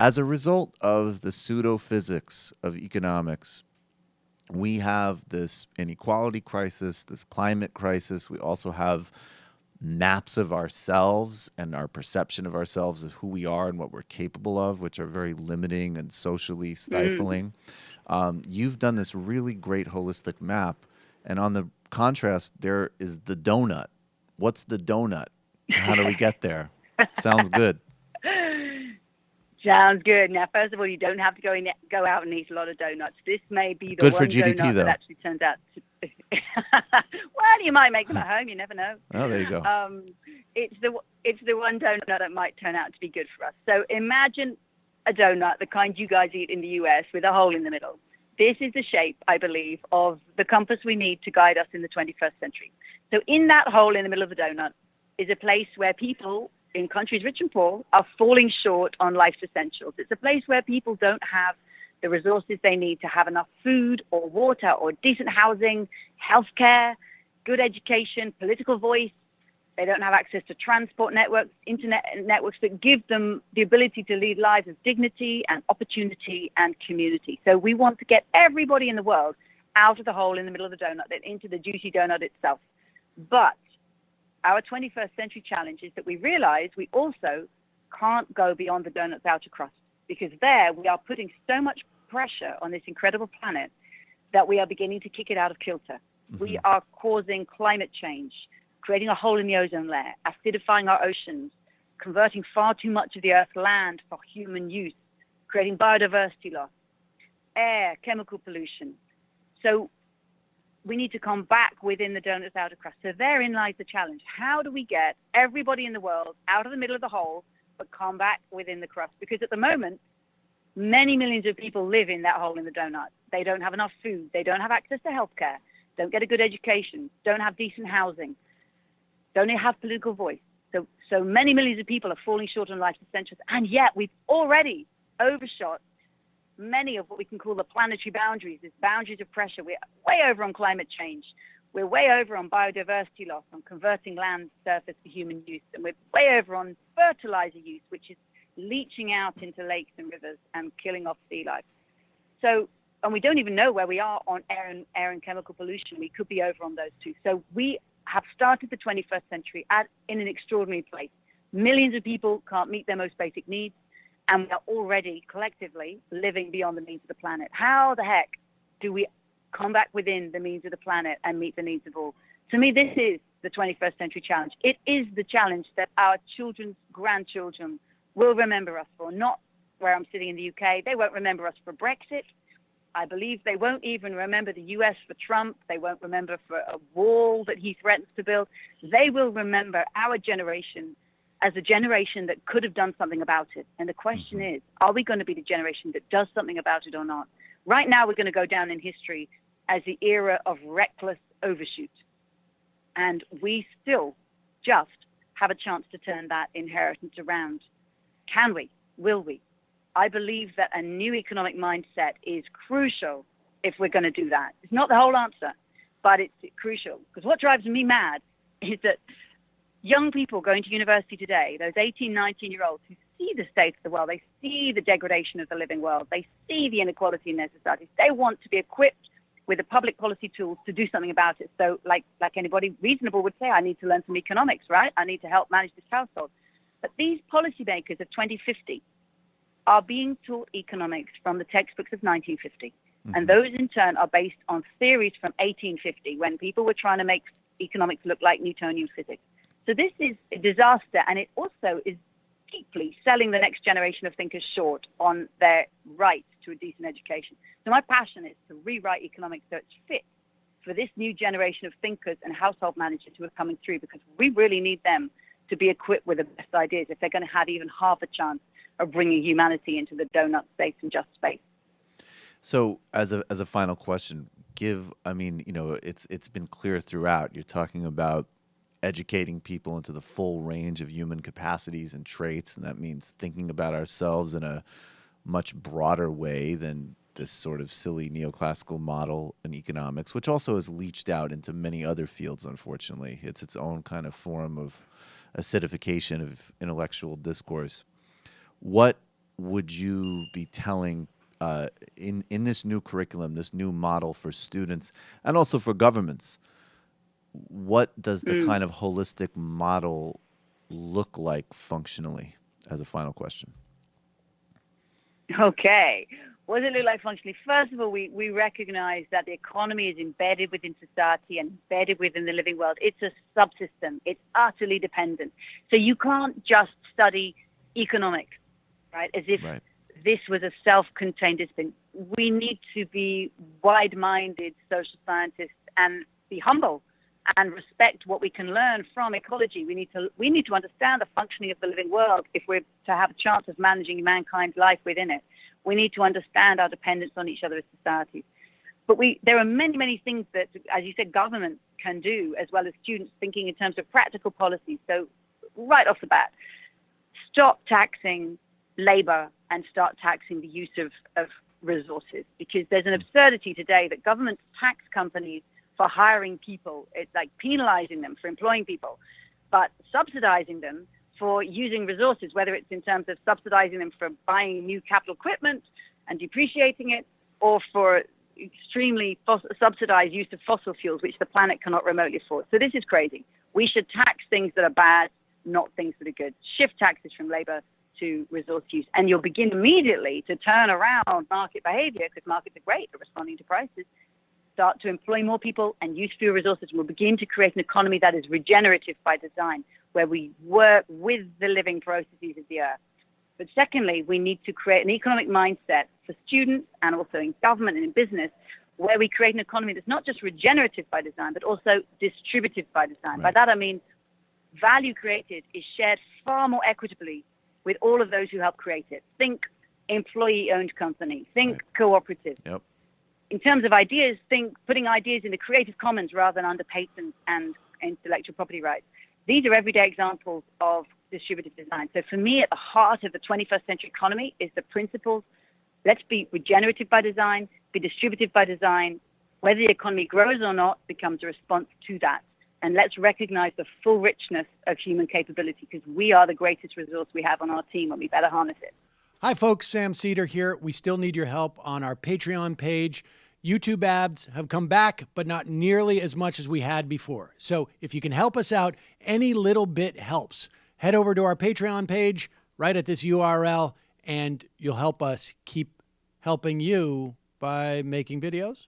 As a result of the pseudo-physics of economics, we have this inequality crisis, this climate crisis. We also have maps of ourselves and our perception of ourselves of who we are and what we're capable of, which are very limiting and socially Mm. stifling. You've done this really great holistic map. And on the contrast, there is the donut. What's the donut? How do we get there? Sounds good. Sounds good. Now, first of all, you don't have to go out and eat a lot of donuts. This may be the Good for one GDP, donut that though. actually turns out to. Well, you might make them at home. You never know. Oh, there you go. Um, it's the one donut that might turn out to be good for us. So imagine a donut, the kind you guys eat in the US, with a hole in the middle. This is the shape, I believe, of the compass we need to guide us in the 21st century. So in that hole in the middle of the donut is a place where people in countries rich and poor are falling short on life's essentials. It's a place where people don't have the resources they need to have enough food or water or decent housing, healthcare, good education, political voice. They don't have access to transport networks, internet networks that give them the ability to lead lives of dignity and opportunity and community. So we want to get everybody in the world out of the hole in the middle of the donut and into the juicy donut itself. But our 21st century challenge is that we realize we also can't go beyond the donut's outer crust, because there we are putting so much pressure on this incredible planet that we are beginning to kick it out of kilter. Mm-hmm. We are causing climate change, creating a hole in the ozone layer, acidifying our oceans, converting far too much of the Earth's land for human use, creating biodiversity loss, air, chemical pollution. So we need to come back within the donut's outer crust. So therein lies the challenge. How do we get everybody in the world out of the middle of the hole, but come back within the crust? Because at the moment, many millions of people live in that hole in the donut. They don't have enough food. They don't have access to healthcare. Don't get a good education. Don't have decent housing. Don't have political voice. So many millions of people are falling short on life's essentials. And yet we've already overshot many of what we can call the planetary boundaries, these boundaries of pressure. We're way over on climate change. We're way over on biodiversity loss, on converting land surface for human use. And we're way over on fertilizer use, which is leaching out into lakes and rivers and killing off sea life. So, and we don't even know where we are on air and chemical pollution. We could be over on those two. So we have started the 21st century in an extraordinary place. Millions of people can't meet their most basic needs, and we are already collectively living beyond the means of the planet. How the heck do we come back within the means of the planet and meet the needs of all? To me, this is the 21st century challenge. It is the challenge that our children's grandchildren will remember us for, not where I'm sitting in the UK. They won't remember us for Brexit. I believe they won't even remember the US for Trump. They won't remember for a wall that he threatens to build. They will remember our generation as a generation that could have done something about it. And the question is, are we going to be the generation that does something about it or not? Right now, we're going to go down in history as the era of reckless overshoot. And we still just have a chance to turn that inheritance around. Can we? Will we? I believe that a new economic mindset is crucial if we're going to do that. It's not the whole answer, but it's crucial. Because what drives me mad is that young people going to university today, those 18, 19-year-olds who see the state of the world, they see the degradation of the living world, they see the inequality in their societies, they want to be equipped with the public policy tools to do something about it. So like anybody reasonable would say, I need to learn some economics, right? I need to help manage this household. But these policymakers of 2050 are being taught economics from the textbooks of 1950. Mm-hmm. And those, in turn, are based on theories from 1850, when people were trying to make economics look like Newtonian physics. So this is a disaster, and it also is deeply selling the next generation of thinkers short on their right to a decent education. So my passion is to rewrite economics so it's fit for this new generation of thinkers and household managers who are coming through, because we really need them to be equipped with the best ideas if they're going to have even half a chance of bringing humanity into the donut safe and just space. So as a final question, it's been clear throughout. You're talking about educating people into the full range of human capacities and traits, and that means thinking about ourselves in a much broader way than this sort of silly neoclassical model in economics, which also has leached out into many other fields, unfortunately. It's its own kind of form of acidification of intellectual discourse. What would you be telling in this new curriculum, this new model for students and also for governments? What does the kind of holistic model look like functionally, as a final question? Okay. What does it look like functionally? First of all, we recognize that the economy is embedded within society and embedded within the living world. It's a subsystem. It's utterly dependent. So you can't just study economics, right, as if this was a self-contained discipline. We need to be wide-minded social scientists and be humble and respect what we can learn from ecology. We need to understand the functioning of the living world if we're to have a chance of managing mankind's life within it. We need to understand our dependence on each other as societies. But there are many, many things that, as you said, governments can do, as well as students thinking in terms of practical policies. So right off the bat, stop taxing labor and start taxing the use of resources, because there's an absurdity today that governments tax companies for hiring people. It's like penalizing them for employing people, but subsidizing them for using resources, whether it's in terms of subsidizing them for buying new capital equipment and depreciating it, or for extremely subsidized use of fossil fuels, which the planet cannot remotely afford. So this is crazy. We should tax things that are bad, not things that are good. Shift taxes from labor to resource use. And you'll begin immediately to turn around market behavior, because markets are great at responding to prices. Start to employ more people and use fewer resources. We'll begin to create an economy that is regenerative by design, where we work with the living processes of the earth. But secondly, we need to create an economic mindset for students and also in government and in business, where we create an economy that's not just regenerative by design, but also distributive by design. By that, I mean value created is shared far more equitably with all of those who help create it. Think employee-owned company. Think cooperative. Yep. In terms of ideas, think putting ideas in the Creative Commons rather than under patents and intellectual property rights. These are everyday examples of distributive design. So for me, at the heart of the 21st century economy is the principles. Let's be regenerative by design, be distributive by design. Whether the economy grows or not becomes a response to that. And let's recognize the full richness of human capability, because we are the greatest resource we have on our team, and we better harness it. Hi, folks. Sam Seder here. We still need your help on our Patreon page. YouTube ads have come back, but not nearly as much as we had before. So if you can help us out, any little bit helps. Head over to our Patreon page right at this URL, and you'll help us keep helping you by making videos